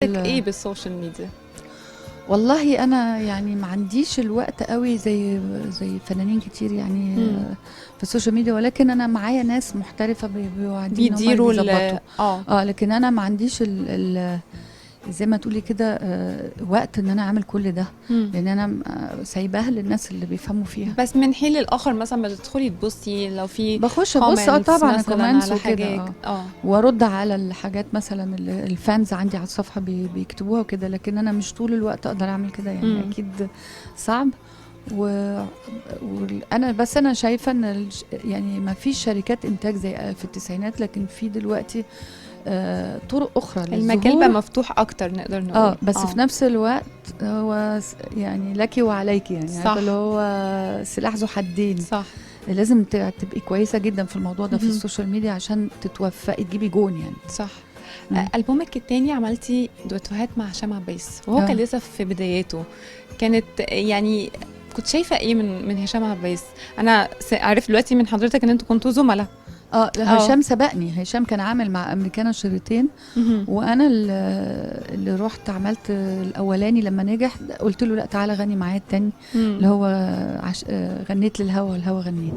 ايه بالسوشيال ميديا؟ والله انا يعني ما عنديش الوقت قوي زي فنانين كتير يعني في السوشيال ميديا، ولكن انا معايا ناس محترفه بيوعدوني ان هم بيديروا بيظبطوا. اه لكن انا ما عنديش زي ما تقولي كده وقت ان انا اعمل كل ده، لان انا سايباها للناس اللي بيفهموا فيها. بس من حين للاخر مثلا بتدخلي تبصي لو في بخش ابص طبعا الكومنتس على وكده حاجات وارد على الحاجات مثلا اللي الفانز عندي على الصفحه بيكتبوها وكده، لكن انا مش طول الوقت اقدر اعمل كده يعني. اكيد صعب. وانا بس انا شايفه ان يعني ما فيش شركات انتاج زي في التسعينات، لكن في دلوقتي طرق اخرى للظهور. المجال بقى مفتوح اكتر نقدر نقول. بس في نفس الوقت هو يعني لك وعليك، يعني عارفه اللي هو سلاح ذو حدين. صح. لازم تبقي كويسه جدا في الموضوع ده في السوشيال ميديا عشان تتوفقي تجيبي جون يعني. صح. ألبومك التاني عملتي دويتوهات مع هشام عباس وهو كان لسه في بداياته، كانت يعني كنت شايفه ايه من هشام عباس؟ انا عارف دلوقتي من حضرتك ان انتوا كنتوا زملاء. هشام سبقني، هشام كان عامل مع امريكانا شريطين وانا اللي رحت عملت الاولاني. لما نجح قلت له لا تعالى غني معايا التاني اللي هو غنيت للهوا والهوا غنيت.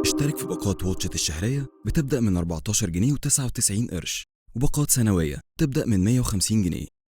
اشترك في باقات واتشت الشهرية بتبدأ من 14 جنيه و99 قرش، وباقات سنوية تبدأ من 150 جنيه.